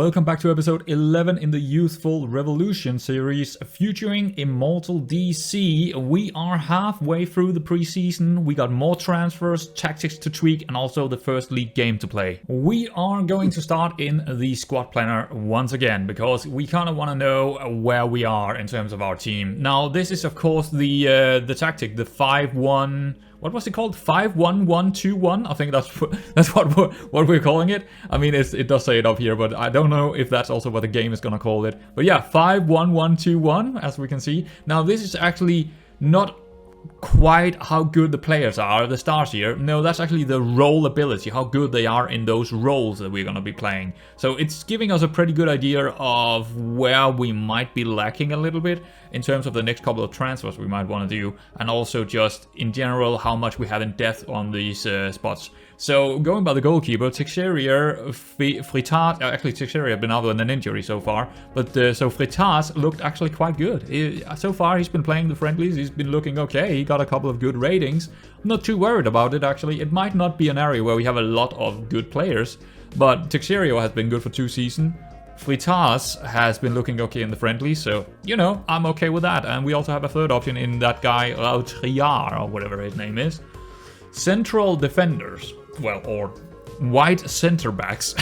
welcome back to episode 11 in the Youthful Revolution series featuring Immortal DC. We are halfway through the preseason. We got more transfers, tactics to tweak, and also the first league game to play. We are going to start in the squad planner once again because we kind of want to know where we are in terms of our team. Now, this is of course the tactic, the 5-1. What was it called? 5-1-1-2-1? I think that's what we're calling it. I mean, it does say it up here, but I don't know if that's also what the game is gonna call it. But yeah, 5-1-1-2-1, as we can see. Now, this is actually not quite how good the players are, the stars here. No, that's actually the role ability, how good they are in those roles that we're gonna be playing. So it's giving us a pretty good idea of where we might be lacking a little bit in terms of the next couple of transfers we might want to do, and also just in general how much we have in depth on these spots. So going by the goalkeeper, Teixeira, Fritas, actually Teixeira has been out with an injury so far, but so Fritas looked actually quite good. So far he's been playing the friendlies, he's been looking okay, he got a couple of good ratings. I'm not too worried about it actually. It might not be an area where we have a lot of good players, but Teixeira has been good for 2 seasons. Fritas has been looking okay in the friendly, so, you know, I'm okay with that. And we also have a third option in that guy, Lautriar, or whatever his name is. Central defenders, well, or wide center backs.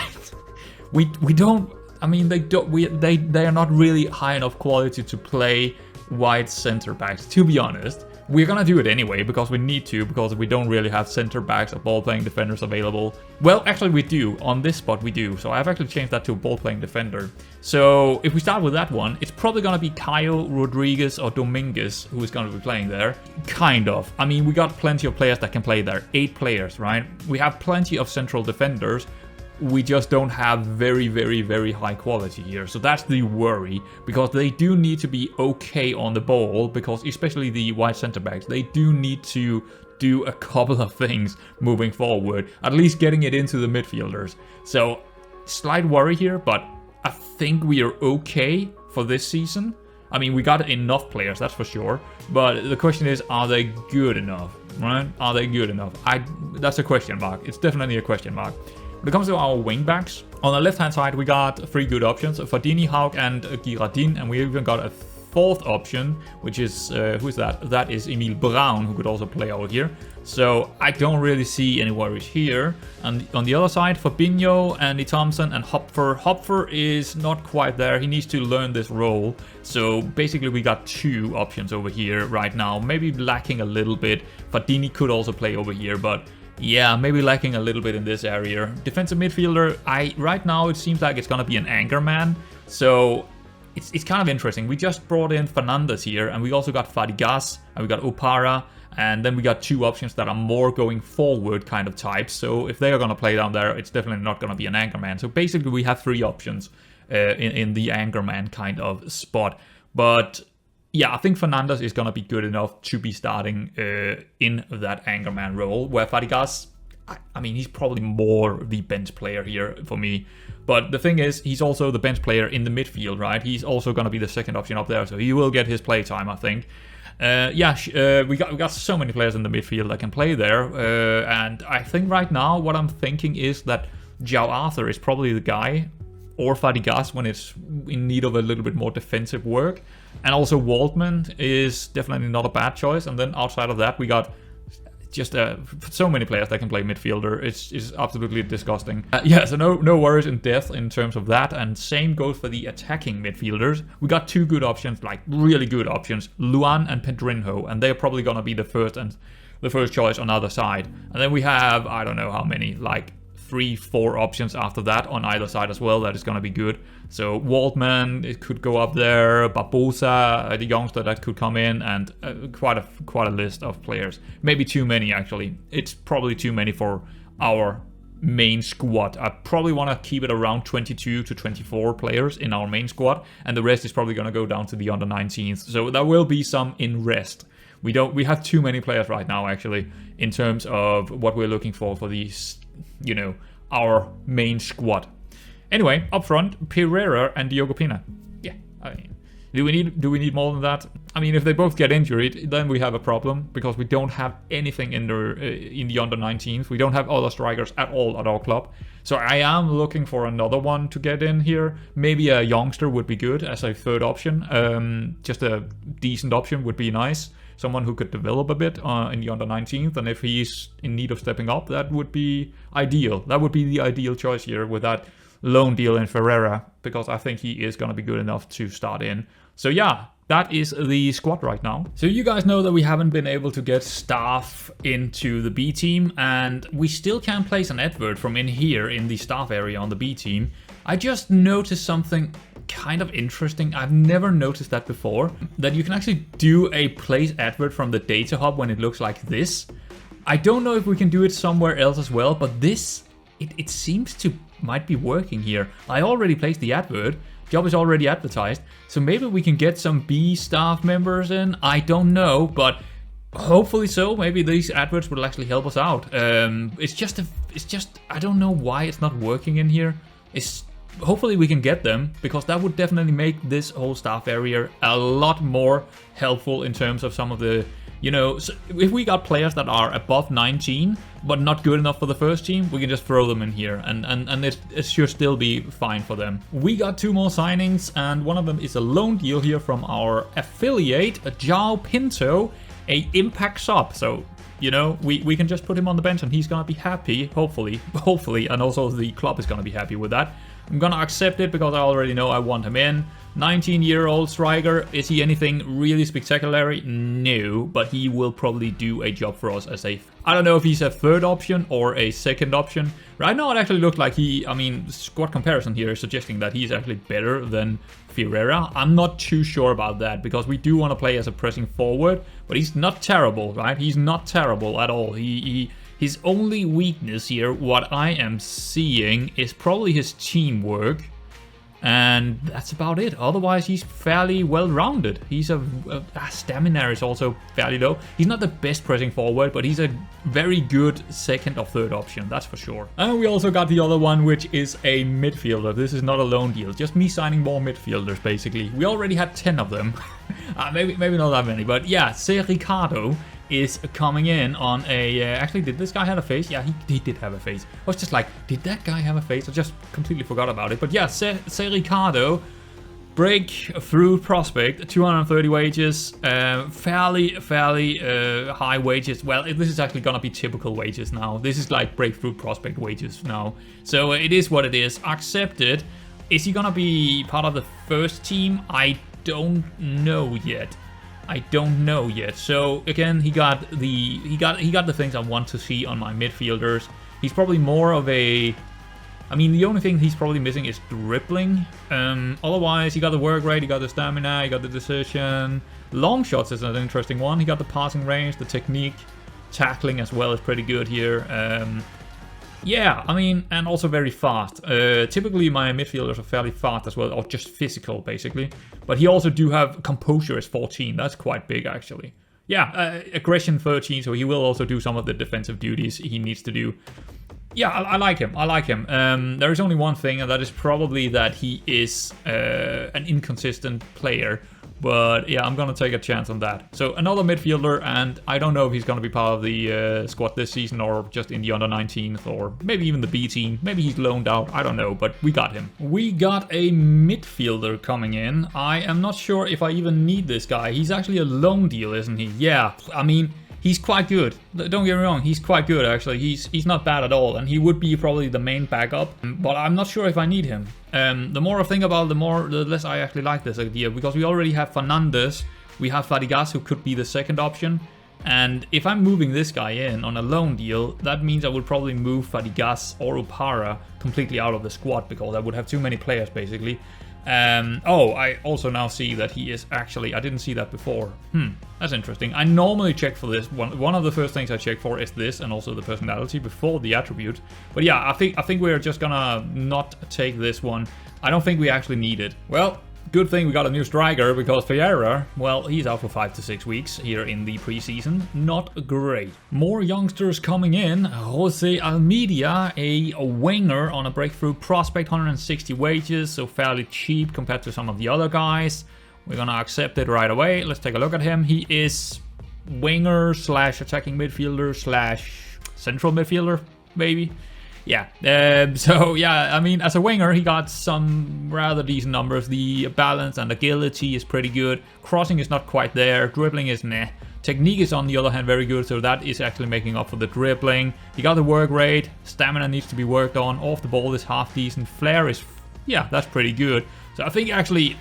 we don't, I mean, they are not really high enough quality to play wide center backs, to be honest. We're gonna do it anyway, because we need to, because we don't really have center backs or ball-playing defenders available. Well, actually we do. On this spot we do. So I've actually changed that to a ball-playing defender. So if we start with that one, it's probably gonna be Caio, Rodriguez, or Dominguez who is gonna be playing there. Kind of. I mean, we got plenty of players that can play there. 8 players, right? We have plenty of central defenders. We just don't have very, very, very high quality here. So that's the worry, because they do need to be okay on the ball, because especially the wide center backs, they do need to do a couple of things moving forward, at least getting it into the midfielders. So slight worry here, but I think we are okay for this season. I mean, we got enough players, that's for sure, but the question is, are they good enough, right? Are they good enough? That's a question mark. It's definitely a question mark. When it comes to our wingbacks, on the left-hand side, we got 3 good options, Fardini, Haug, and Girardin, and we even got a 4th option, which is, who's that? That is Emil Brown, who could also play over here. So I don't really see any worries here. And on the other side, Fabinho, Andy Thompson, and Hopfer. Hopfer is not quite there. He needs to learn this role. So basically we got 2 options over here right now, maybe lacking a little bit. Fardini could also play over here, but yeah, maybe lacking a little bit in this area. Defensive midfielder, right now it seems like it's gonna be an anchor man. So it's kind of interesting. We just brought in Fernandez here, and we also got Fadigas, and we got Opara, and then we got 2 options that are more going forward kind of types. So if they are gonna play down there, it's definitely not gonna be an anchor man. So basically we have 3 options in the anchor man kind of spot. But yeah, I think Fernandez is going to be good enough to be starting in that anchorman role, where Fadigas, I mean, he's probably more the bench player here for me. But the thing is, he's also the bench player in the midfield, right? He's also going to be the second option up there, so he will get his play time, I think. We got so many players in the midfield that can play there. And I think right now, what I'm thinking is that João Arthur is probably the guy, or Fadigas when it's in need of a little bit more defensive work. And also Waldman is definitely not a bad choice. And then outside of that, we got just so many players that can play midfielder. It's absolutely disgusting. So no worries in depth in terms of that. And same goes for the attacking midfielders. We got 2 good options, like really good options, Luan and Pedrinho, and they're probably gonna be the first choice on either side. And then we have, I don't know how many, like 3-4 options after that on either side as well. That is going to be good. So Waldman, it could go up there. Barbosa, the youngster that could come in, and quite a list of players. Maybe too many actually. It's probably too many for our main squad. I probably want to keep it around 22 to 24 players in our main squad, and the rest is probably going to go down to the under 19s. So there will be some in rest. We have too many players right now actually in terms of what we're looking for these, you know, our main squad. Anyway, up front, Pereira and Diogo Pina. Yeah, I mean, Do we need more than that? I mean, if they both get injured, then we have a problem because we don't have anything in the under 19s. We don't have other strikers at all at our club. So I am looking for another one to get in here. Maybe a youngster would be good as a third option. Just a decent option would be nice. Someone who could develop a bit in the under 19th, and if he's in need of stepping up, that would be ideal. That would be the ideal choice here with that loan deal in Ferreira, because I think he is going to be good enough to start in. So yeah, that is the squad right now. So you guys know that we haven't been able to get staff into the B team, and we still can't place an advert from in here in the staff area on the B team. I just noticed something kind of interesting. I've never noticed that before, that you can actually do a place advert from the data hub when it looks like this. I don't know if we can do it somewhere else as well, but this, it seems to might be working here. I already placed the advert, job is already advertised, so maybe we can get some B staff members in. I don't know, but hopefully so. Maybe these adverts will actually help us out. It's just I don't know why it's not working in here. Hopefully we can get them, because that would definitely make this whole staff area a lot more helpful in terms of some of the, you know, so if we got players that are above 19 but not good enough for the first team, we can just throw them in here and it should still be fine for them. We got 2 more signings, and one of them is a loan deal here from our affiliate, João Pinto, a impact sub. So, you know, we can just put him on the bench and he's gonna be happy, hopefully, and also the club is gonna be happy with that. I'm gonna accept it because I already know I want him in. 19-year-old striker. Is he anything really spectacular? No, but he will probably do a job for us as a... I don't know if he's a third option or a second option. Right now it actually looked like squad comparison here is suggesting that he's actually better than Ferreira. I'm not too sure about that, because we do want to play as a pressing forward, but he's not terrible, right? He's not terrible at all. His only weakness here, what I am seeing, is probably his teamwork. And that's about it. Otherwise, he's fairly well-rounded. He's stamina is also fairly low. He's not the best pressing forward, but he's a very good second or third option, that's for sure. And we also got the other one, which is a midfielder. This is not a loan deal, just me signing more midfielders, basically. We already had 10 of them. maybe not that many, but yeah, Ricardo is coming in on a... actually, did this guy have a face? Yeah, he did have a face. I was just like, did that guy have a face? I just completely forgot about it. But yeah, Ricardo, breakthrough prospect, 230 wages, fairly high wages. Well, this is actually gonna be typical wages now. This is like breakthrough prospect wages now. So it is what it is. Accepted. Is he gonna be part of the first team? I don't know yet. So again, he got the things I want to see on my midfielders. He's probably more of a... I mean, the only thing he's probably missing is dribbling. Otherwise, he got the work rate, he got the stamina, he got the decision. Long shots is an interesting one. He got the passing range, the technique, tackling as well is pretty good here. Yeah, I mean, and also very fast. Typically, my midfielders are fairly fast as well, or just physical, basically. But he also do have composure as 14. That's quite big, actually. Yeah, aggression 13, so he will also do some of the defensive duties he needs to do. Yeah, I like him. There is only one thing, and that is probably that he is an inconsistent player. But yeah, I'm going to take a chance on that. So another midfielder, and I don't know if he's going to be part of the squad this season or just in the under 19th or maybe even the B team. Maybe he's loaned out. I don't know, but we got him. We got a midfielder coming in. I am not sure if I even need this guy. He's actually a loan deal, isn't he? Yeah, I mean... He's quite good. Don't get me wrong, he's quite good actually. He's not bad at all, and he would be probably the main backup. But I'm not sure if I need him. The more I think about it, the less I actually like this idea, because we already have Fernandes, we have Fadigas, who could be the second option. And if I'm moving this guy in on a loan deal, that means I would probably move Fadigas or Upara completely out of the squad, because I would have too many players basically. Oh, I also now see that he is actually... I didn't see that before. That's interesting. I normally check for this. One of the first things I check for is this, and also the personality before the attribute. But yeah, I think we're just gonna not take this one. I don't think we actually need it. Well, good thing we got a new striker, because Ferreira, well, he's out for 5 to 6 weeks here in the preseason. Not great. More youngsters coming in. Jose Almeida, a winger on a breakthrough prospect, 160 wages, so fairly cheap compared to some of the other guys. We're gonna accept it right away. Let's take a look at him. He is winger slash attacking midfielder slash central midfielder, maybe. Yeah, so yeah, I mean, as a winger, he got some rather decent numbers. The balance and agility is pretty good. Crossing is not quite there. Dribbling is meh. Technique is, on the other hand, very good, so that is actually making up for the dribbling. He got the work rate. Stamina needs to be worked on. Off the ball is half decent. Flair is, yeah, that's pretty good. So I think actually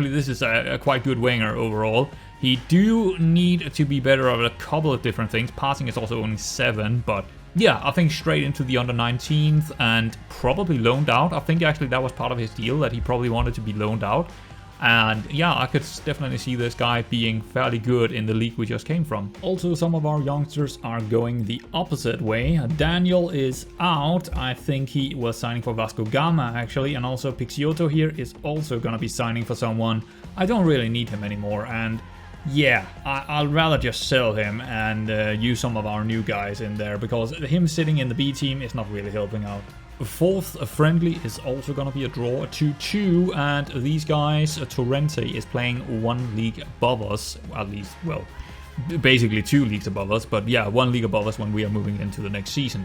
this is a quite good winger overall. He do need to be better at a couple of different things. Passing is also only 7, but yeah, I think straight into the under 19th and probably loaned out. I think actually that was part of his deal, that he probably wanted to be loaned out. And yeah, I could definitely see this guy being fairly good in the league we just came from. Also, some of our youngsters are going the opposite way. Daniel is out. I think he was signing for Vasco Gama actually. And also Pixioto here is also going to be signing for someone. I don't really need him anymore. And yeah, I'll rather just sell him and use some of our new guys in there, because him sitting in the B team is not really helping out. Fourth friendly is also going to be a draw, a 2-2, and these guys, Torrente is playing 1 league above us, at least, well, basically 2 leagues above us, but yeah, 1 league above us when we are moving into the next season.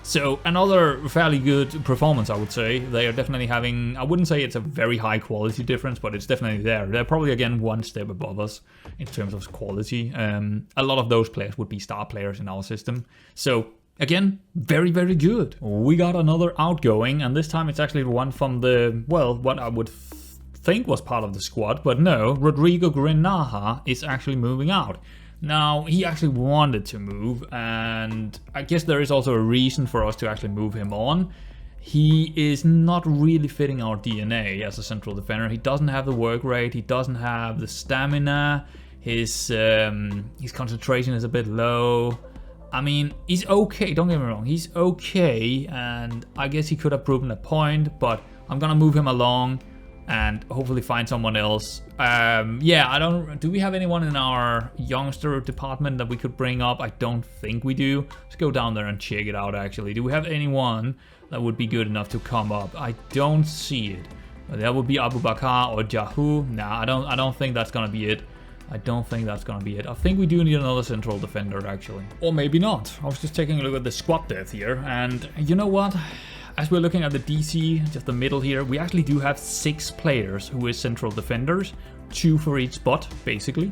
So another fairly good performance, I would say. They are definitely having, I wouldn't say it's a very high quality difference, but it's definitely there. They're probably, again, 1 step above us in terms of quality. A lot of those players would be star players in our system. So again, very, very good. We got another outgoing, and this time it's actually one from the, well, what I would think was part of the squad, but no, Rodrigo Grinaha is actually moving out. Now, he actually wanted to move, and I guess there is also a reason for us to actually move him on. He is not really fitting our DNA as a central defender. He doesn't have the work rate, he doesn't have the stamina, his concentration is a bit low. I mean, he's okay, don't get me wrong, he's okay, and I guess he could have proven a point, but I'm gonna move him along and hopefully find someone else. Yeah, do we have anyone in our youngster department that we could bring up? I don't think we do. Let's go down there and check it out actually. Do we have anyone that would be good enough to come up? I don't see it. That would be Abu Bakar or Jahu. Nah, I don't think that's gonna be it. I don't think that's gonna be it. I think we do need another central defender actually. Or maybe not. I was just taking a look at the squad depth here, and you know what? As we're looking at the DC, just the middle here, we actually do have 6 players who is central defenders, 2 for each spot, basically.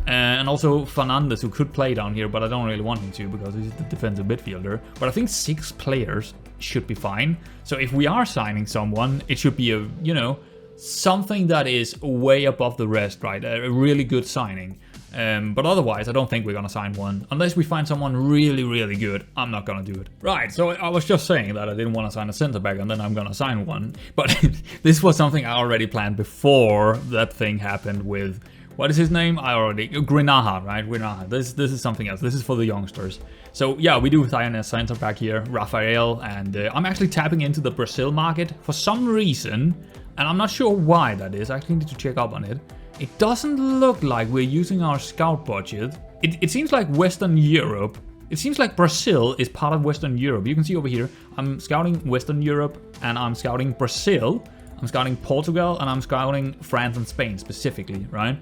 And also Fernandez, who could play down here, but I don't really want him to because he's the defensive midfielder. But I think 6 players should be fine. So if we are signing someone, it should be a, you know, something that is way above the rest, right? A really good signing. But otherwise, I don't think we're gonna sign one. Unless we find someone really, really good, I'm not gonna do it. Right, so I was just saying that I didn't want to sign a center back and then I'm gonna sign one. But this was something I already planned before that thing happened with, what is his name? Grinaha, right? Grinaha. This is something else. This is for the youngsters. So yeah, we do sign a center back here, Rafael, and I'm actually tapping into the Brazil market for some reason, and I'm not sure why that is. I actually need to check up on it. It doesn't look like we're using our scout budget. It seems like Western Europe. It seems like Brazil is part of Western Europe. You can see over here, I'm scouting Western Europe and I'm scouting Brazil. I'm scouting Portugal and I'm scouting France and Spain specifically, right?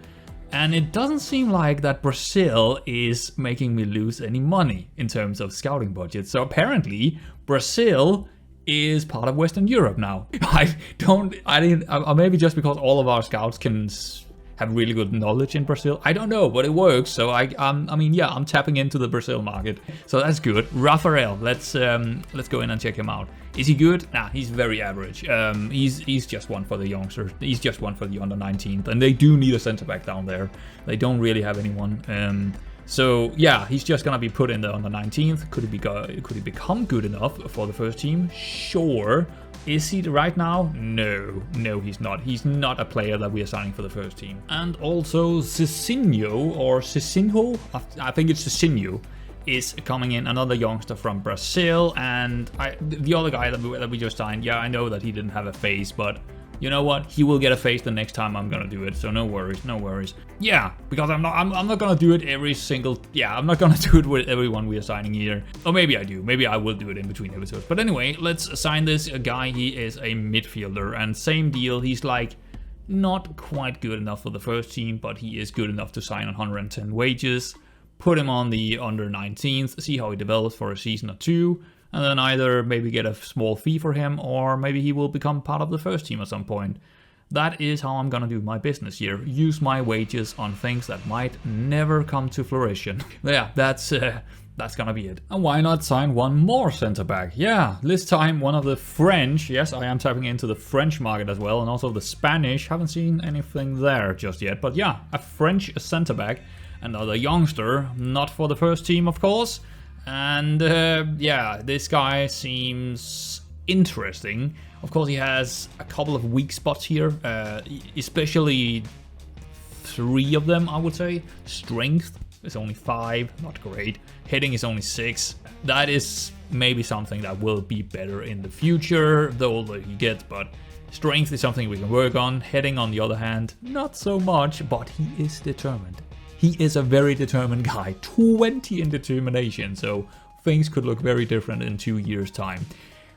And it doesn't seem like that Brazil is making me lose any money in terms of scouting budget. So apparently Brazil is part of Western Europe now. Maybe just because all of our scouts can have really good knowledge in Brazil. I don't know, but it works. So I mean, yeah, I'm tapping into the Brazil market. So that's good. Rafael, let's go in and check him out. Is he good? Nah, he's very average. He's just one for the youngsters. He's just one for the under 19th, and they do need a center back down there. They don't really have anyone. So yeah, he's just gonna be put in the under 19th. Could he become good enough for the first team? Sure. Is he right now? No, he's not. He's not a player that we are signing for the first team. And also Cicinho, or Cicinho, I think it's Cicinho, is coming in, another youngster from Brazil. And the other guy that we just signed, yeah, I know that he didn't have a face, but you know what? He will get a face the next time I'm gonna do it, so no worries, no worries. Yeah, because I'm not gonna do it every single. Yeah, I'm not gonna do it with everyone we are signing here. Or maybe I do. Maybe I will do it in between episodes. But anyway, let's sign this guy. He is a midfielder, and same deal. He's like Not quite good enough for the first team, but he is good enough to sign on 110 wages. Put him on the under 19th, see how he develops for a season or two, and then either maybe get a small fee for him, or maybe he will become part of the first team at some point. That is how I'm gonna do my business here. Use my wages on things that might never come to fruition. Yeah, that's gonna be it. And why not sign one more center back? Yeah, this time one of the French. Yes, I am tapping into the French market as well, and also the Spanish. Haven't seen anything there just yet, but yeah, a French center back, another youngster, not for the first team, of course. And yeah, this guy seems interesting. Of course, he has a couple of weak spots here, especially 3 of them, I would say. Strength is only 5, not great. Hitting is only 6. That is maybe something that will be better in the future, the older he gets, but strength is something we can work on. Hitting, on the other hand, not so much, but he is determined. He is a very determined guy, 20 in determination, so things could look very different in 2 years' time.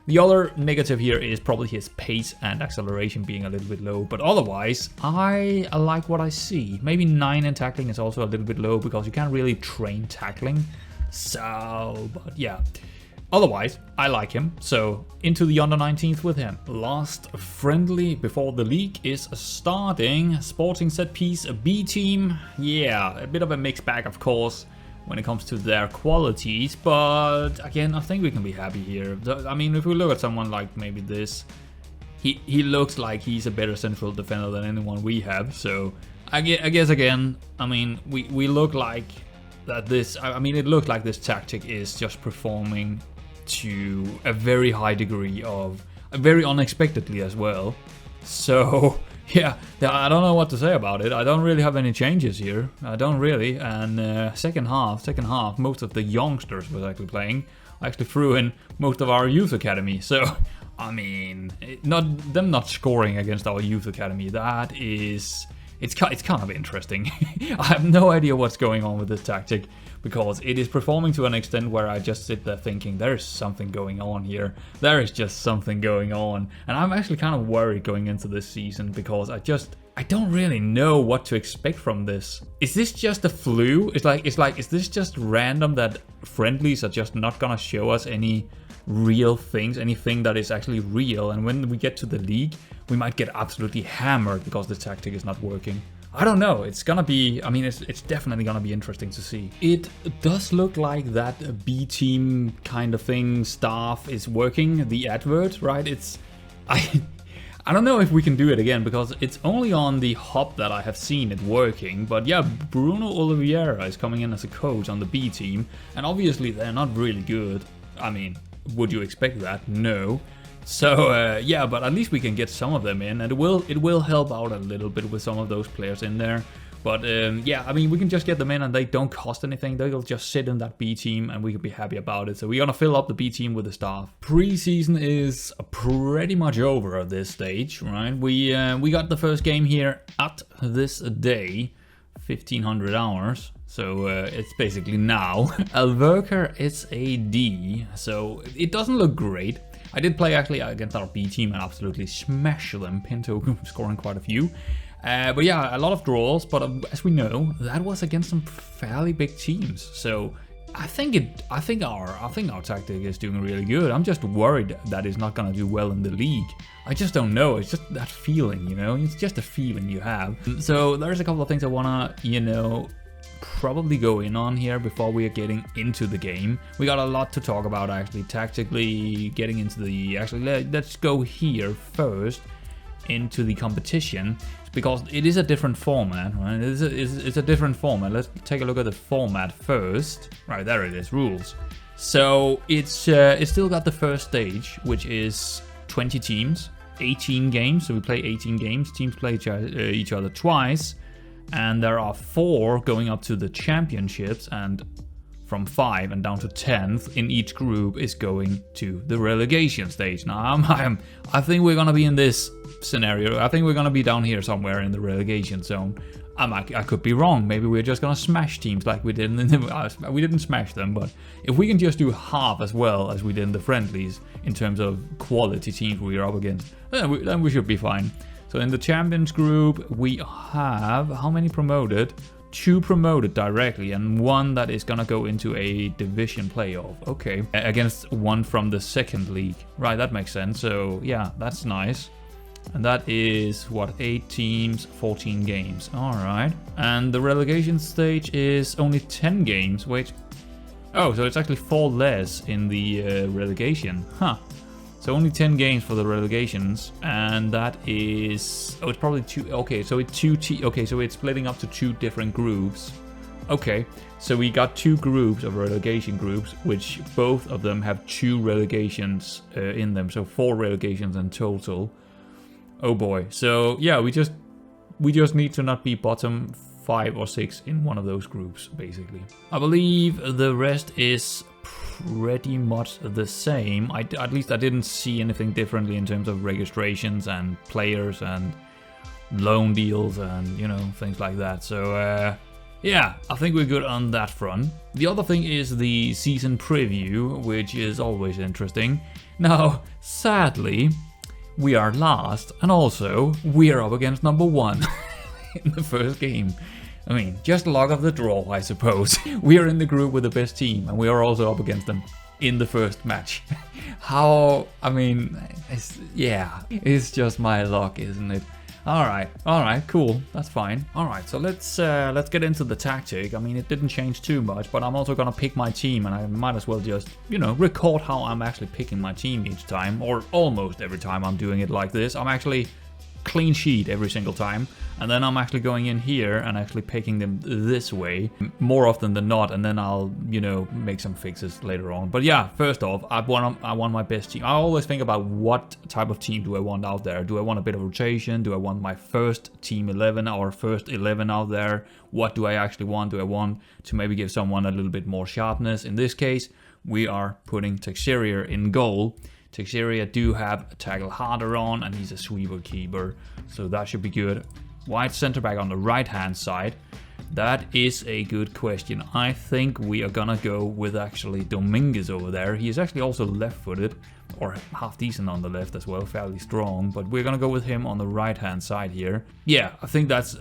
The other negative here is probably his pace and acceleration being a little bit low, but otherwise, I like what I see. Maybe 9 in tackling is also a little bit low because you can't really train tackling. So, but yeah. Otherwise, I like him, so into the under 19th with him. Last friendly before the league is starting. Sporting set piece, a B team. Yeah, a bit of a mixed bag, of course, when it comes to their qualities, but again, I think we can be happy here. I mean, if we look at someone like maybe this, he looks like he's a better central defender than anyone we have, so I guess again, I mean, we look like that this, I mean, it looks like this tactic is just performing to a very high degree of, very unexpectedly as well, so yeah, I don't know what to say about it. I don't really have any changes here. I don't really. And second half, most of the youngsters was actually playing. I actually threw in most of our youth academy. So, I mean, them not scoring against our youth academy. That is, it's kind of interesting. I have no idea what's going on with this tactic, because it is performing to an extent where I just sit there thinking there's something going on here. There is just something going on. And I'm actually kind of worried going into this season, because I don't really know what to expect from this. Is this just a flu? It's like, is this just random that friendlies are just not gonna show us any real things, anything that is actually real, and when we get to the league, we might get absolutely hammered because the tactic is not working? I don't know. It's gonna be, I mean, it's definitely gonna be interesting to see. It does look like that B team kind of thing stuff is working, the advert, right? I don't know if we can do it again, because it's only on the hub that I have seen it working. But yeah, Bruno Oliveira is coming in as a coach on the B team, and obviously they're not really good. I mean, would you expect that? No. So yeah, but at least we can get some of them in, and it will help out a little bit with some of those players in there. But yeah, I mean, we can just get them in and they don't cost anything. They'll just sit in that B team and we can be happy about it. So we're gonna fill up the B team with the staff. Preseason is pretty much over at this stage, right? We got the first game here at this day, 1500 hours. So it's basically now. Alverker is a D, so it doesn't look great. I did play actually against our B team and absolutely smash them. Pinto scoring quite a few. But yeah, a lot of draws, but as we know, that was against some fairly big teams. So I think our tactic is doing really good. I'm just worried that it's not gonna do well in the league. I just don't know. It's just that feeling, you know. It's just a feeling you have. So there's a couple of things I wanna, you know, probably go in on here before we are getting into the game. We got a lot to talk about actually, tactically getting into the, actually let's go here first into the competition, because it is a different format, right? It's a different format. Let's take a look at the format first. Right, there it is, rules. So it's still got the first stage, which is 20 teams, 18 games. So we play 18 games. Teams play each other twice. And there are 4 going up to the championships, and from 5 and down to 10th in each group is going to the relegation stage. Now I think we're gonna be in this scenario. I think we're gonna be down here somewhere in the relegation zone. I could be wrong. Maybe we're just gonna smash teams like we did in the, we didn't smash them, but if we can just do half as well as we did in the friendlies in terms of quality teams we are up against, then we should be fine. So in the champions group, we have how many promoted? 2 promoted directly and 1 that is gonna go into a division playoff. Okay, against 1 from the second league. Right, that makes sense. So yeah, that's nice. And that is what, 8 teams, 14 games. All right. And the relegation stage is only 10 games. Wait. Oh, so it's actually 4 less in the relegation. Huh. So only 10 games for the relegations, and that is, oh, it's probably 2. Okay, so it's so it's splitting up to 2 different groups. Okay, so we got 2 groups of relegation groups, which both of them have 2 relegations in them, so 4 relegations in total. Oh boy. So yeah, we just need to not be bottom 5 or 6 in one of those groups, basically. I believe the rest is pretty much the same. At least I didn't see anything differently in terms of registrations and players and loan deals and, you know, things like that. So yeah, I think we're good on that front. The other thing is the season preview, which is always interesting. Now, sadly, we are last, and also we are up against number 1 in the first game. I mean, just luck of the draw, I suppose. We are in the group with the best team, and we are also up against them in the first match. How, I mean, it's just my luck, isn't it? All right, cool, that's fine. All right, so let's get into the tactic. I mean, it didn't change too much, but I'm also gonna pick my team, and I might as well just, you know, record how I'm actually picking my team each time, or almost every time I'm doing it like this. I'm actually clean sheet every single time, and then I'm actually going in here and actually picking them this way more often than not, and then I'll, you know, make some fixes later on. But yeah, first off, I want my best team. I always think about what type of team do I want out there. Do I want a bit of rotation? Do I want my first team 11 or first 11 out there? What do I actually want? Do I want to maybe give someone a little bit more sharpness? In this case, we are putting Texeria in goal. Texeria do have tackle harder on, and he's a sweeper keeper, so that should be good. Wide center back on the right hand side. That is a good question. I think we are gonna go with actually Dominguez over there. He is actually also left-footed, or half decent on the left as well, fairly strong. But we're gonna go with him on the right hand side here. Yeah, I think that's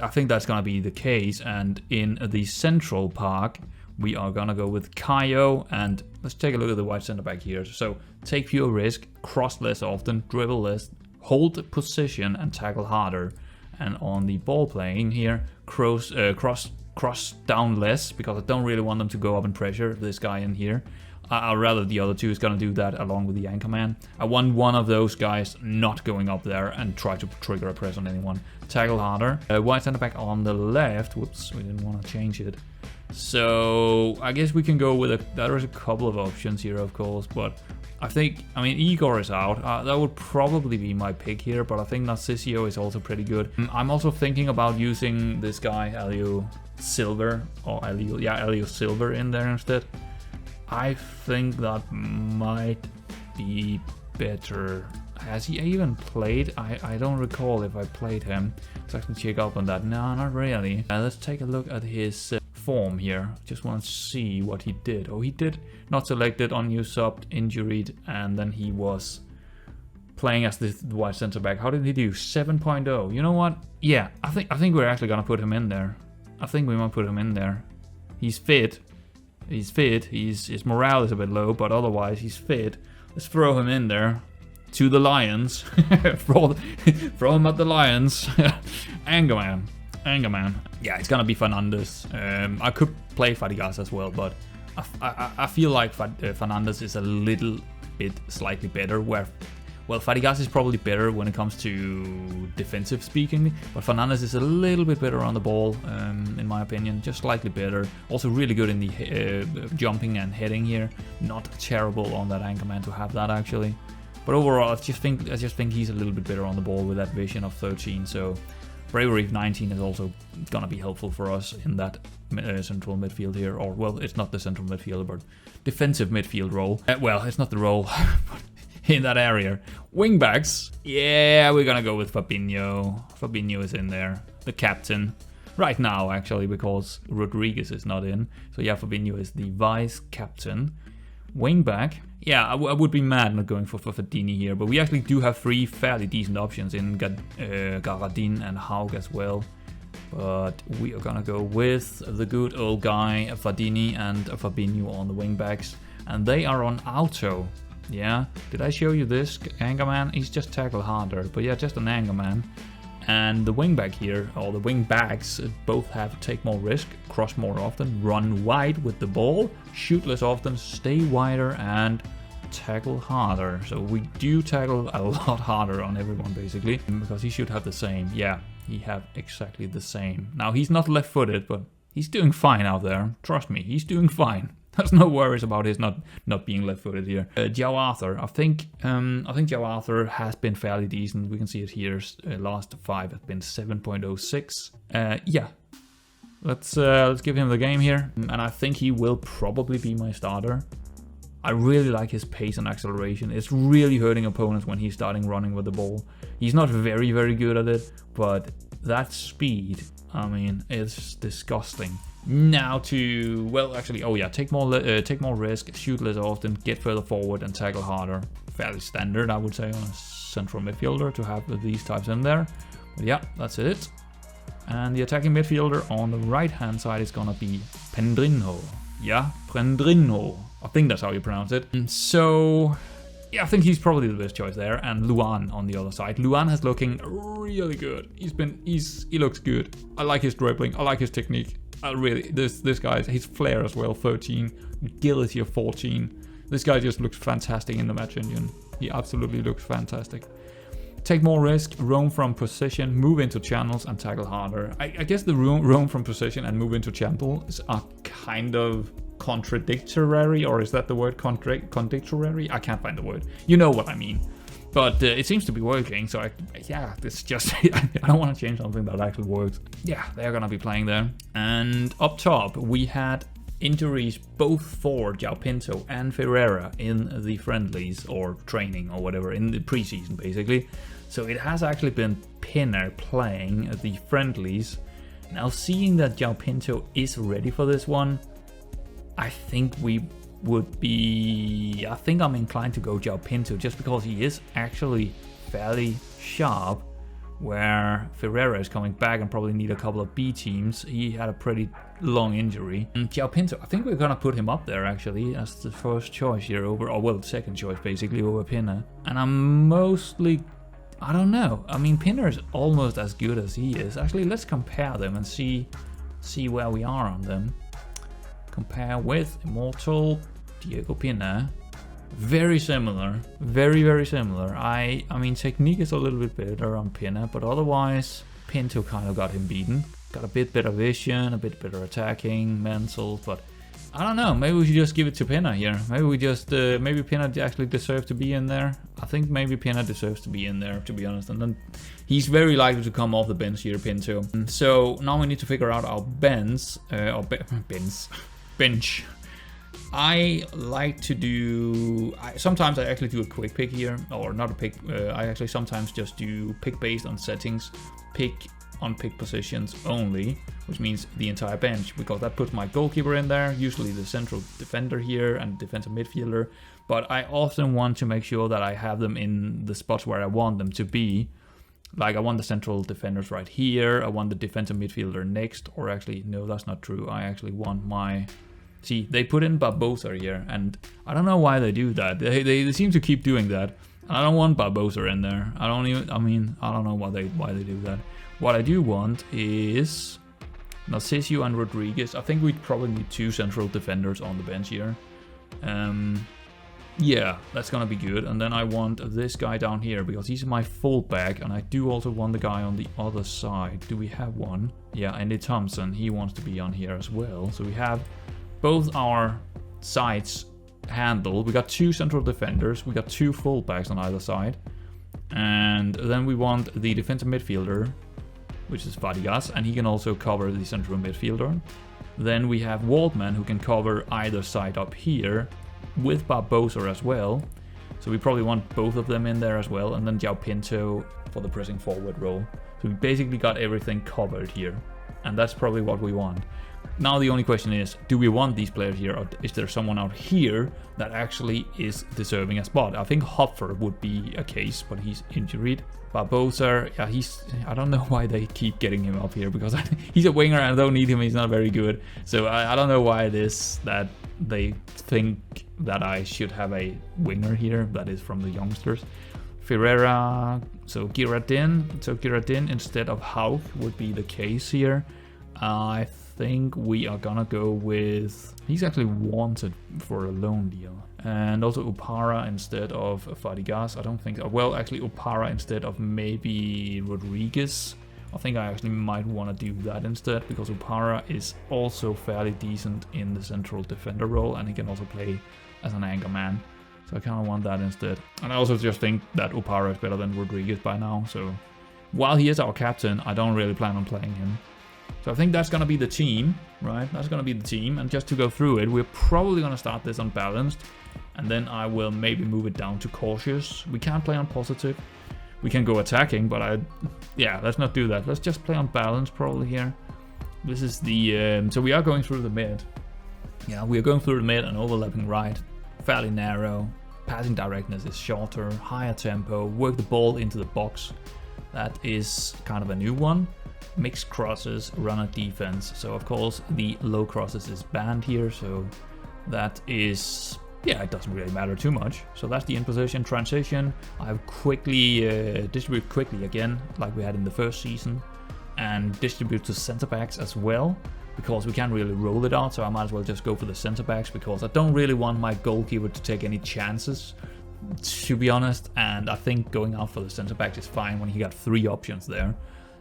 gonna be the case. And in the central park, we are gonna go with Kayo, and let's take a look at the wide center back here. So take fewer risk, cross less often, dribble less, hold position, and tackle harder. And on the ball playing here, cross down less, because I don't really want them to go up and pressure this guy in here. I'd rather the other two is gonna do that along with the anchor man. I want one of those guys not going up there and try to trigger a press on anyone. Tackle harder. Wide center back on the left. Whoops, we didn't want to change it. So I guess we can go with there's a couple of options here, of course, but I mean, Igor is out. That would probably be my pick here, but I think Narcisio is also pretty good. I'm also thinking about using this guy, Elio Silver in there instead. I think that might be better. Has he even played? I don't recall if I played him. Let's actually check up on that. No, not really. Let's take a look at his form here. Just want to see what he did. Oh, he did not selected, unused, subbed, injured, and then he was playing as the wide center back. How did he do? 7.0. You know what? Yeah, I think we're actually gonna put him in there. I think we might put him in there. He's fit. He's fit. His morale is a bit low, but otherwise he's fit. Let's throw him in there. To the Lions. throw him at the Lions. Anger man. Yeah, it's gonna be Fernandez. I could play Fadigas as well, but I feel like Fernandez is a little bit slightly better. Well, Fadigas is probably better when it comes to defensive speaking, but Fernandez is a little bit better on the ball, in my opinion, just slightly better. Also really good in the jumping and heading here. Not terrible on that anchorman to have that actually. But overall, I just think he's a little bit better on the ball with that vision of 13. So bravery of 19 is also gonna be helpful for us in that central midfield here. Or well, it's not the central midfield, but defensive midfield role. Well, it's not the role. But in that area. Wingbacks. Yeah, we're gonna go with Fabinho. Fabinho is in there. The captain. Right now, actually, because Rodriguez is not in. So yeah, Fabinho is the vice captain. wing back. Yeah, I would be mad not going for Fafadini here, but we actually do have 3 fairly decent options in Garadin and Haug as well. But we are gonna go with the good old guy Fadini and Fabinho on the wingbacks, and they are on auto. Yeah, did I show you this Angerman? He's just tackle harder, but yeah, just an Angerman. And the wingback here, or the wingbacks, both have take more risk, cross more often, run wide with the ball, shoot less often, stay wider, and tackle harder. So we do tackle a lot harder on everyone basically, because he should have the same. Yeah, he have exactly the same. Now he's not left-footed, but he's doing fine out there. Trust me, he's doing fine. There's no worries about his not being left-footed here. Joe Arthur, I think Joe Arthur has been fairly decent. We can see it here. Last 5 have been 7.06. Yeah, let's give him the game here, and I think he will probably be my starter. I really like his pace and acceleration. It's really hurting opponents when he's starting running with the ball. He's not very good at it, but that speed, I mean, it's disgusting. Now to, well, actually, oh yeah, take more risk, shoot less often, get further forward, and tackle harder. Fairly standard, I would say, on a central midfielder to have these types in there. But yeah, that's it. And the attacking midfielder on the right-hand side is gonna be Pendrino. Yeah, Pendrino. I think that's how you pronounce it. And so, yeah, I think he's probably the best choice there. And Luan on the other side. Luan is looking really good. He looks good. I like his dribbling. I like his technique. Really, this guy, his flair as well, 13, agility of 14. This guy just looks fantastic in the match engine. He absolutely looks fantastic. Take more risk, roam from position, move into channels, and tackle harder. I guess the roam from position and move into channels are kind of contradictory, or is that the word contradictory? I can't find the word. You know what I mean. But it seems to be working, so yeah, it's just, I don't want to change something that actually works. Yeah, they're gonna be playing there. And up top, we had injuries both for João Pinto and Ferreira in the friendlies, or training, or whatever, in the preseason, basically. So it has actually been Pinner playing the friendlies. Now, seeing that João Pinto is ready for this one, I think I'm inclined to go João Pinto, just because he is actually fairly sharp, where Ferreira is coming back and probably need a couple of B teams. He had a pretty long injury. And João Pinto, I think we're gonna put him up there actually as the first choice here over, or well, second choice basically over Pinner. And I'm mostly, I don't know. I mean, Pinner is almost as good as he is. Actually, let's compare them and see where we are on them. Compare with Immortal Diego Pinner. Very similar, very similar. I mean, technique is a little bit better on Pinner, but otherwise Pinto kind of got him beaten. Got a bit better vision, a bit better attacking, mental, but I don't know. Maybe we should just give it to Pinner here. Maybe we just maybe Pinner actually deserves to be in there. I think maybe Pinner deserves to be in there, to be honest. And then he's very likely to come off the bench here, Pinto. So now we need to figure out our bench. I like to do, sometimes I actually do a quick pick here, or not a pick, I actually sometimes just do pick based on settings, pick on pick positions only, which means the entire bench, because that puts my goalkeeper in there, usually the central defender here and defensive midfielder, but I often want to make sure that I have them in the spots where I want them to be. Like I want the central defenders right here, I want the defensive midfielder next, or actually, no, that's not true, I actually want my... See, they put in Barbosa here, and I don't know why they do that. They seem to keep doing that. I don't want Barbosa in there. I don't know why they do that. What I do want is Narcisio and Rodriguez. I think we probably need 2 central defenders on the bench here. Yeah, that's gonna be good. And then I want this guy down here, because he's my fullback, and I do also want the guy on the other side. Do we have one? Yeah, Andy Thompson, he wants to be on here as well. So we have both our sides handled. We got 2 central defenders, we got 2 fullbacks on either side, and then we want the defensive midfielder, which is Fadigas, and he can also cover the central midfielder. Then we have Waldman, who can cover either side up here, with Barbosa as well. So we probably want both of them in there as well, and then João Pinto for the pressing forward role. So we basically got everything covered here, and that's probably what we want. Now the only question is, do we want these players here, or is there someone out here that actually is deserving a spot? I think Hopfer would be a case, but he's injured. Barbosa, yeah, I don't know why they keep getting him up here, because he's a winger and I don't need him, he's not very good. So I don't know why it is that they think that I should have a winger here that is from the youngsters. Ferreira, so Giradin instead of Hauk would be the case here. I think we are gonna go with, he's actually wanted for a loan deal. And also Upara instead of Fadigas. I don't think, well, actually Upara instead of maybe Rodriguez. I think I actually might want to do that instead, because Upara is also fairly decent in the central defender role, and he can also play as an anchor man. So I kind of want that instead. And I also just think that Upara is better than Rodriguez by now. So while he is our captain, I don't really plan on playing him. So I think that's going to be the team, right? That's going to be the team. And just to go through it, we're probably going to start this unbalanced. And then I will maybe move it down to cautious. We can't play on positive. We can go attacking, but yeah, let's not do that. Let's just play on balance probably here. This is the, so we are going through the mid. Yeah, we are going through the mid and overlapping right. Fairly narrow. Passing directness is shorter, higher tempo. Work the ball into the box. That is kind of a new one. Mixed crosses, runner defense. So of course the low crosses is banned here. So that is, yeah, it doesn't really matter too much. So that's the in position transition. I've quickly distribute quickly again, like we had in the first season, and distribute to center backs as well, because we can't really roll it out. So I might as well just go for the center backs, because I don't really want my goalkeeper to take any chances, to be honest. And I think going out for the center backs is fine when he got 3 options there.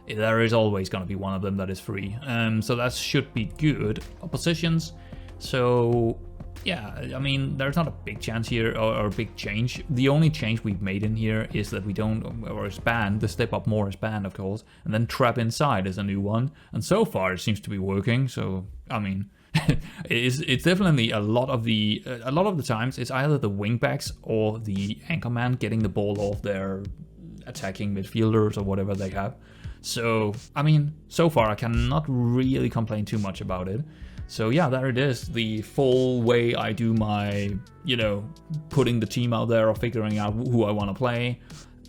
There is always going to be one of them that is free. So that should be good. Oppositions. So yeah, I mean, there's not a big chance here or a big change. The only change we've made in here is that we don't, or it's banned, the step up more is banned, of course, and then trap inside is a new one. And so far it seems to be working. So, I mean, it's definitely a lot of the times it's either the wingbacks or the anchorman getting the ball off their attacking midfielders or whatever they have. So, I mean, so far I cannot really complain too much about it. So yeah, there it is, the full way I do my, you know, putting the team out there or figuring out who I want to play,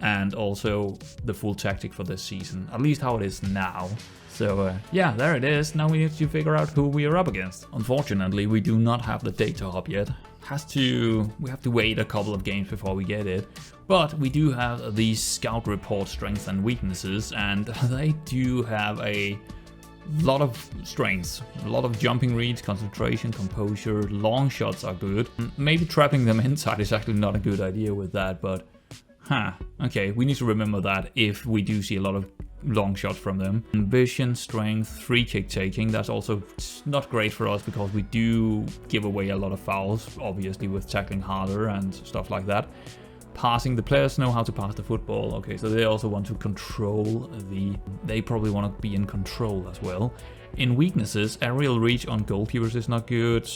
and also the full tactic for this season, at least how it is now. So yeah, there it is. Now we need to figure out who we are up against. Unfortunately, we do not have the data hub yet. We have to wait a couple of games before we get it. But we do have these scout report strengths and weaknesses, and they do have a lot of strengths, a lot of jumping reads, concentration, composure, long shots are good. Maybe trapping them inside is actually not a good idea with that, but okay, we need to remember that if we do see a lot of long shots from them. Vision, strength, free kick taking, that's also not great for us because we do give away a lot of fouls, obviously, with tackling harder and stuff like that. Passing, the players know how to pass the football. Okay, so they also want to control they probably want to be in control as well. In weaknesses, aerial reach on goalkeepers is not good.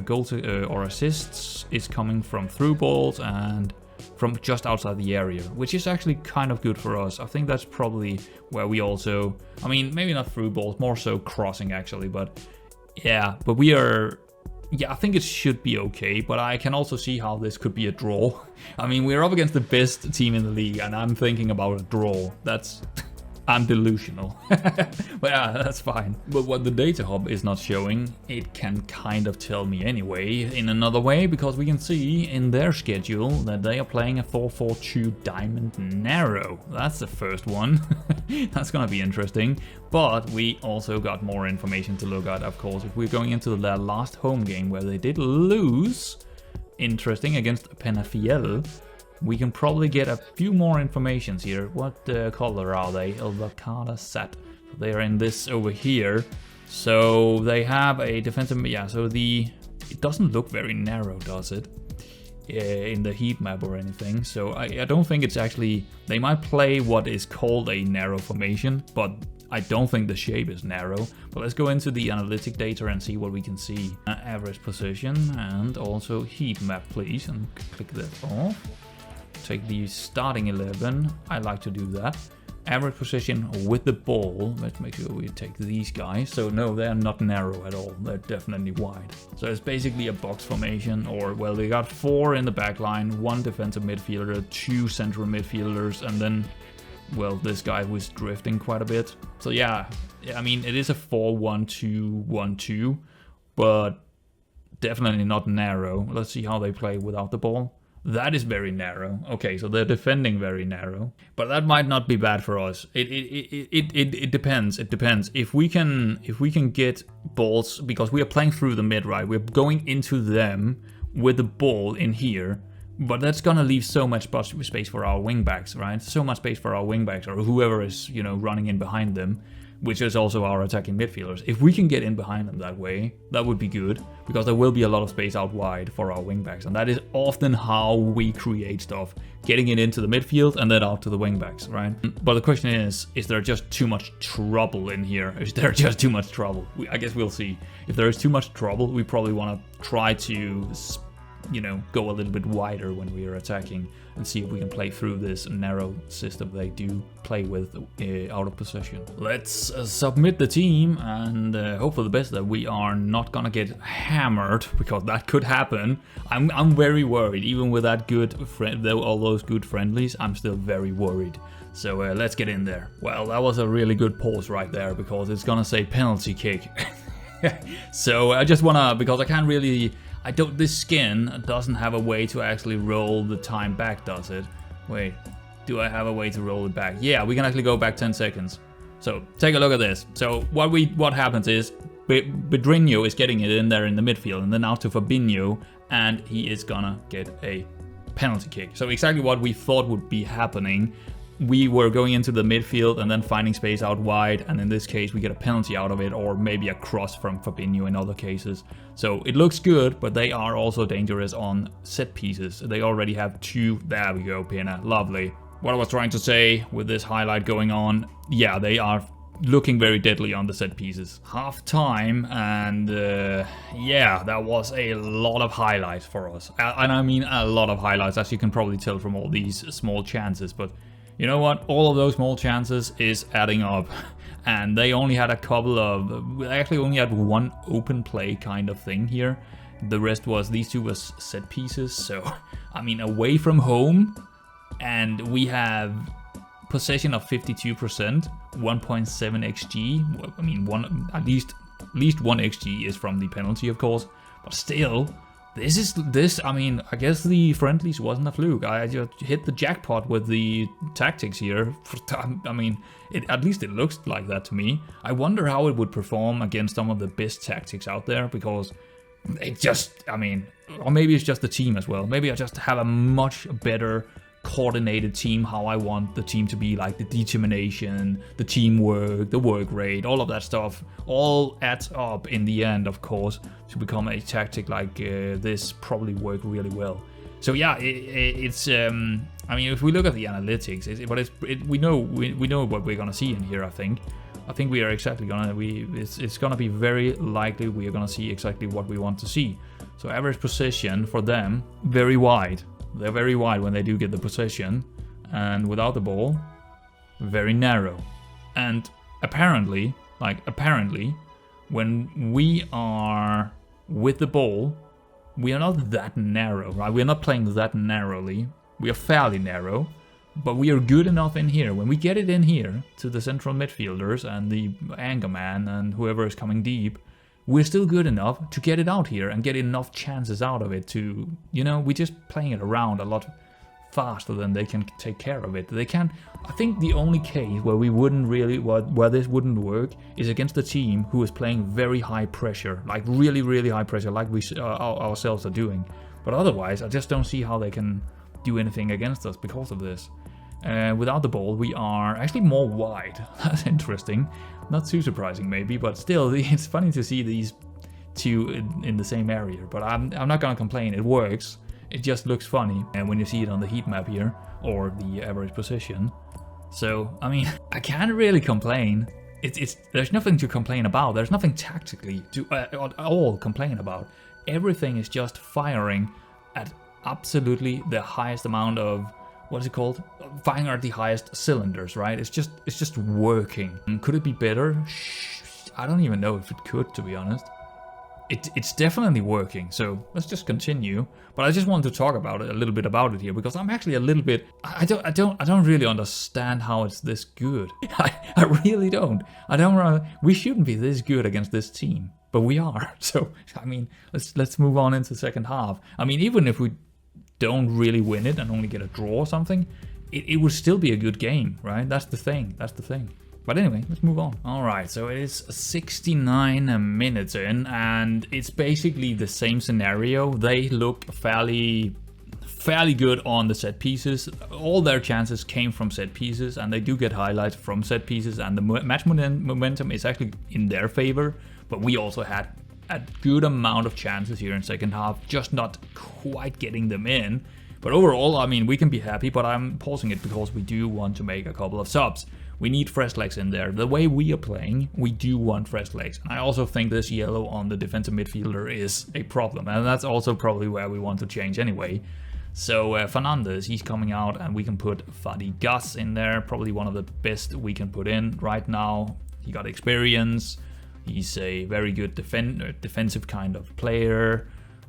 Goals or assists is coming from through balls and from just outside the area, which is actually kind of good for us. I think that's probably where we also, I mean, maybe not through balls, more so crossing actually, but yeah, but we are, yeah, I think it should be okay, but I can also see how this could be a draw. I mean, we're up against the best team in the league, and I'm thinking about a draw. That's, I'm delusional. But yeah, that's fine. But what the data hub is not showing, it can kind of tell me anyway in another way, because we can see in their schedule that they are playing a 4-4-2 diamond narrow. That's the first one. That's gonna be interesting. But we also got more information to look at, of course, if we're going into their last home game where they did lose, interesting, against Penafiel. We can probably get a few more informations here. What color are they? Elvacada set. They are in this over here. So they have a defensive, yeah, so it doesn't look very narrow, does it? In the heat map or anything. So I don't think it's actually, they might play what is called a narrow formation, but I don't think the shape is narrow. But let's go into the analytic data and see what we can see. Average position and also heat map, please, and click that off. Take the starting 11, I like to do that. average position with the ball. Let's make sure we take these guys. So no, they're not narrow at all. They're definitely wide. So it's basically a box formation, or well, they got 4 in the back line, 1 defensive midfielder, 2 central midfielders, and then, well, this guy was drifting quite a bit. So yeah, I mean, it is a 4-1-2-1-2, but definitely not narrow. Let's see how they play without the ball. That is very narrow. Okay, so they're defending very narrow, but that might not be bad for us. It depends. It depends. If we can get balls, because we are playing through the mid, right? We're going into them with the ball in here, but that's gonna leave so much space for our wingbacks, right? So much space for our wingbacks or whoever is, you know, running in behind them, which is also our attacking midfielders. If we can get in behind them that way, that would be good, because there will be a lot of space out wide for our wingbacks, and that is often how we create stuff, getting it into the midfield and then out to the wingbacks, right? But the question is there just too much trouble in here? Is there just too much trouble? I guess we'll see. If there is too much trouble, we probably want to try to, you know, go a little bit wider when we are attacking and see if we can play through this narrow system they do play with out of possession. Let's submit the team and hope for the best that we are not gonna get hammered, because that could happen. I'm very worried, even with that good all those good friendlies. I'm still very worried. So let's get in there. Well, that was a really good pause right there, because it's gonna say penalty kick. So I just wanna, because I can't really. This skin doesn't have a way to actually roll the time back, does it? Wait, do I have a way to roll it back? Yeah, we can actually go back 10 seconds. So take a look at this. So what happens is Pedrinho is getting it in there in the midfield, and then out to Fabinho, and he is gonna get a penalty kick. So exactly what we thought would be happening. We were going into the midfield and then finding space out wide, and in this case we get a penalty out of it, or maybe a cross from Fabinho in other cases. So it looks good, but they are also dangerous on set pieces. They already have 2. There we go, Pina. Lovely. What I was trying to say with this highlight going on, yeah, they are looking very deadly on the set pieces. Half time, and yeah, that was a lot of highlights for us. And I mean a lot of highlights, as you can probably tell from all these small chances, but you know what? All of those small chances is adding up. And they only had a couple of... They actually only had 1 open play kind of thing here. The rest was... These 2 was set pieces. So, I mean, away from home. And we have possession of 52%. 1.7 XG. I mean, at least 1 XG is from the penalty, of course. But still... I mean, I guess the friendlies wasn't a fluke. I just hit the jackpot with the tactics here. I mean, at least it looks like that to me. I wonder how it would perform against some of the best tactics out there, because it just, I mean, or maybe it's just the team as well. Maybe I just have a much better coordinated team, how I want the team to be, like the determination, the teamwork, the work rate, all of that stuff, all adds up in the end, of course, to become a tactic like this probably work really well. So yeah, it's I mean, if we look at the analytics, we know what we're gonna see in here. I think we are exactly gonna it's gonna be very likely we are gonna see exactly what we want to see. So average possession for them, very wide. They're very wide when they do get the possession, and without the ball, very narrow. And apparently, when we are with the ball, we are not that narrow, right? We are not playing that narrowly. We are fairly narrow, but we are good enough in here. When we get it in here to the central midfielders and the anchor man and whoever is coming deep, we're still good enough to get it out here and get enough chances out of it to, you know, we're just playing it around a lot faster than they can take care of it. They can, I think the only case where we wouldn't really, where this wouldn't work is against a team who is playing very high pressure, like really, really high pressure, like we ourselves are doing. But otherwise, I just don't see how they can do anything against us because of this. Without the ball, we are actually more wide. That's interesting. Not too surprising, maybe, but still, it's funny to see these 2 in the same area. But I'm not gonna complain. It works. It just looks funny, and when you see it on the heat map here, or the average position. So, I mean, I can't really complain. There's nothing to complain about. There's nothing tactically to at all complain about. Everything is just firing at absolutely the highest amount of what is it called? Firing at the highest cylinders, right? It's just working. Could it be better? I don't even know if it could, to be honest. It's definitely working, so let's just continue. But I just wanted to talk about it a little bit about it here, because I'm actually a little bit, I don't really understand how it's this good. I really don't. We shouldn't be this good against this team, but we are. So I mean, let's move on into the second half. I mean, even if we don't really win it and only get a draw or something, it would still be a good game, right? That's the thing. But anyway, let's move on. All right, so it is 69 minutes in, and it's basically the same scenario. They look fairly good on the set pieces. All their chances came from set pieces, and they do get highlights from set pieces, and the match momentum is actually in their favor. But we also had a good amount of chances here in second half, just not quite getting them in. But overall, I mean, we can be happy, but I'm pausing it because we do want to make a couple of subs. We need fresh legs in there. The way we are playing, we do want fresh legs. And I also think this yellow on the defensive midfielder is a problem. And that's also probably where we want to change anyway. So Fernandez, he's coming out, and we can put Fadigas in there. Probably one of the best we can put in right now. He got experience. He's a very good defensive kind of player.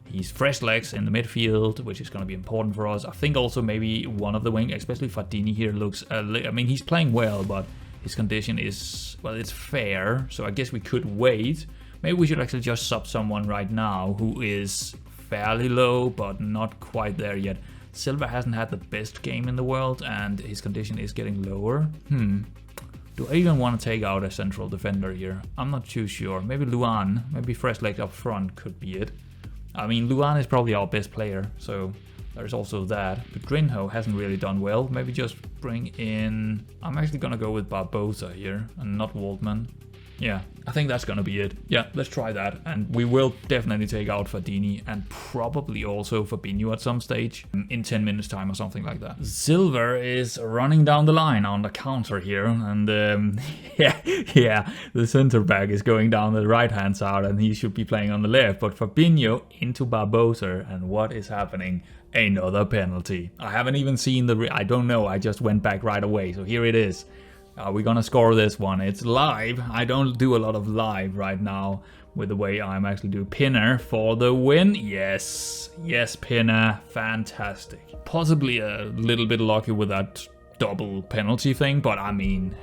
He's fresh legs in the midfield, which is going to be important for us. I think also maybe one of the wing, especially Fadini here, looks... I mean, he's playing well, but his condition is... well, it's fair, so I guess we could wait. Maybe we should actually just sub someone right now who is fairly low, but not quite there yet. Silva hasn't had the best game in the world, and his condition is getting lower. Do I even want to take out a central defender here? I'm not too sure. Maybe Luan, maybe fresh legs up front could be it. I mean, Luan is probably our best player, so there's also that. But Grinho hasn't really done well. Maybe just bring in... I'm actually going to go with Barbosa here and not Waldman. Yeah, I think that's going to be it. Yeah, let's try that. And we will definitely take out Fadini and probably also Fabinho at some stage in 10 minutes time or something like that. Silver is running down the line on the counter here. And yeah, the center back is going down the right hand side and he should be playing on the left. But Fabinho into Barbosa, and what is happening? Another penalty. I haven't even seen I don't know. I just went back right away. So here it is. Are we gonna score this one? It's live. I don't do a lot of live right now with the way I'm actually doing. Pinner for the win. Yes, Pinner, fantastic. Possibly a little bit lucky with that double penalty thing, but I mean,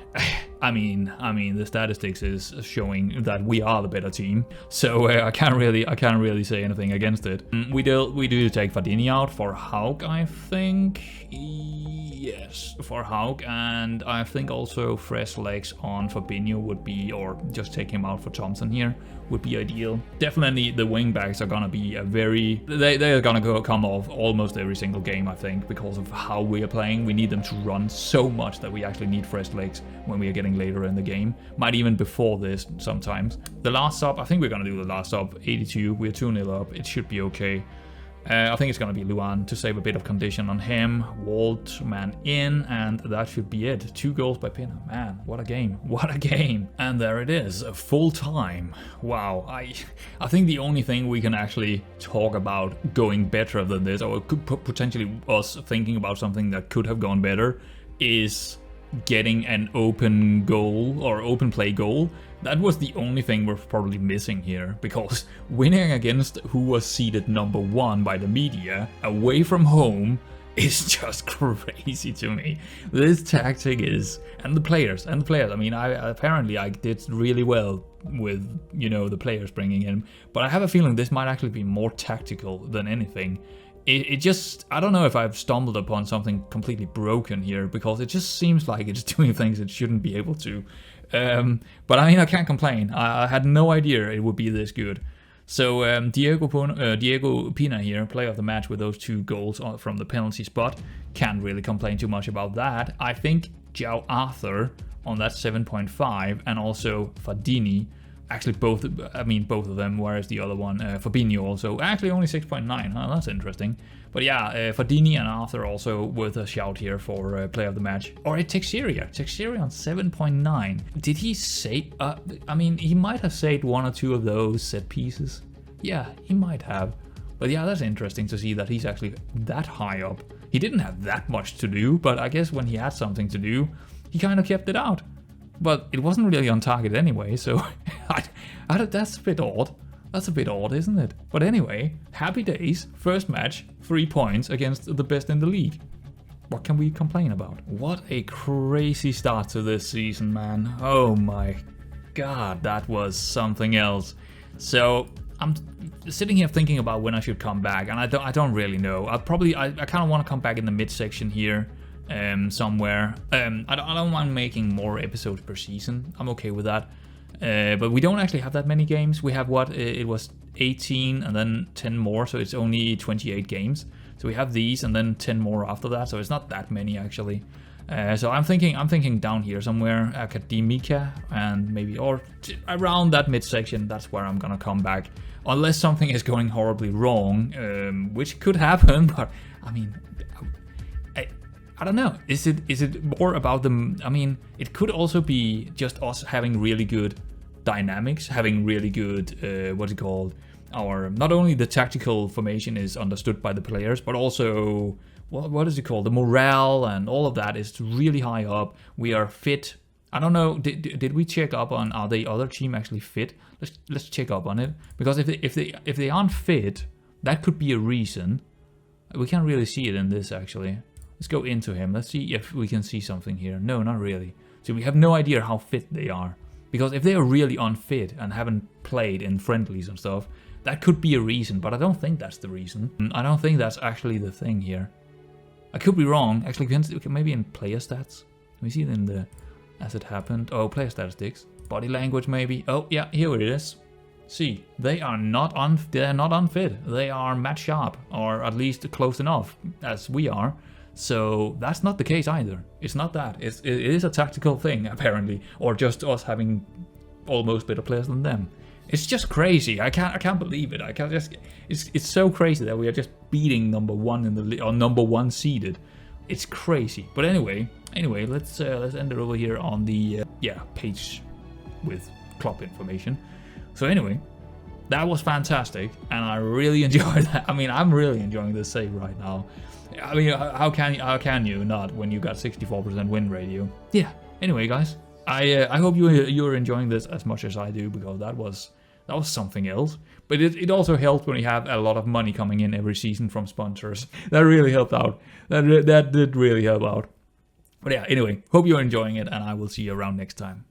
the statistics is showing that we are the better team, so I can't really say anything against it. We do take Fadini out for Hauk, I think. Yes, for Hauk, and I think also fresh legs on Fabinho would be, or just take him out for Thompson here, would be ideal. Definitely the wing backs are gonna be they're gonna come off almost every single game, I think, because of how we are playing. We need them to run so much that we actually need fresh legs when we are getting later in the game. Might even before this sometimes. The last sub, I think we're gonna do the last sub, 82, we're 2-0 up, it should be okay. I think it's going to be Luan to save a bit of condition on him. Waldman in, and that should be it. 2 goals by Pinner. Man, what a game. What a game. And there it is, full time. Wow, I think the only thing we can actually talk about going better than this, or could potentially us thinking about something that could have gone better, is getting an open goal or open play goal. That was the only thing we're probably missing here, because winning against who was seeded number 1 by the media away from home is just crazy to me. This tactic is, and the players. I mean, I did really well with, you know, the players bringing in, but I have a feeling this might actually be more tactical than anything. It just, I don't know if I've stumbled upon something completely broken here, because it just seems like it's doing things it shouldn't be able to. But I mean, I can't complain. I had no idea it would be this good. So Diego Pina here, player of the match with those 2 goals from the penalty spot. Can't really complain too much about that. I think João Arthur on that 7.5, and also Fadini. Actually, both of them, whereas the other one, Fabinho, also actually only 6.9. Oh, that's interesting. But yeah, Fadini and Arthur also worth a shout here for player of the match. Or Teixeira on 7.9. Did he say? I mean, he might have saved 1 or 2 of those set pieces. Yeah, he might have. But yeah, that's interesting to see that he's actually that high up. He didn't have that much to do, but I guess when he had something to do, he kind of kept it out. But it wasn't really on target anyway, so that's a bit odd. That's a bit odd, isn't it? But anyway, happy days. First match, 3 points against the best in the league. What can we complain about? What a crazy start to this season, man. Oh my god, that was something else. So I'm sitting here thinking about when I should come back, and I don't really know. I kind of want to come back in the midsection here, somewhere. I don't mind making more episodes per season. I'm okay with that. But we don't actually have that many games. We have it was 18 and then 10 more, so it's only 28 games. So we have these and then 10 more after that, so it's not that many actually. So I'm thinking down here somewhere, Academica, and maybe or around that midsection. That's where I'm gonna come back, unless something is going horribly wrong, which could happen. But I mean, I don't know. Is it more about them? I mean, it could also be just us having really good dynamics, having really good what's it called? Our not only the tactical formation is understood by the players, but also what is it called? The morale and all of that is really high up. We are fit. I don't know. Did we check up on are the other team actually fit? Let's check up on it, because if they aren't fit, that could be a reason. We can't really see it in this actually. Let's go into him. Let's see if we can see something here. No, not really. So we have no idea how fit they are, because if they are really unfit and haven't played in friendlies and stuff, that could be a reason, but I don't think that's the reason. I don't think that's actually the thing here. I could be wrong. Actually, maybe in player stats. Let me see it in the as it happened. Oh, player statistics, body language, maybe. Oh yeah, here it is. See, they are not unfit. They are match sharp, or at least close enough as we are. So that's not the case either. It's not that. It is a tactical thing apparently, or just us having almost better players than them. It's just crazy. I can't believe it. It's so crazy that we are just beating number one in the or number one seeded. It's crazy. But anyway, let's end it over here on the page with club information. So anyway, that was fantastic, and I really enjoyed that. I mean, I'm really enjoying this save right now. I mean, how can you not when you got 64% win ratio? Yeah. Anyway, guys, I hope you're enjoying this as much as I do, because that was something else. But it also helped when you have a lot of money coming in every season from sponsors. That really helped out. That did really help out. But yeah, anyway, hope you're enjoying it, and I will see you around next time.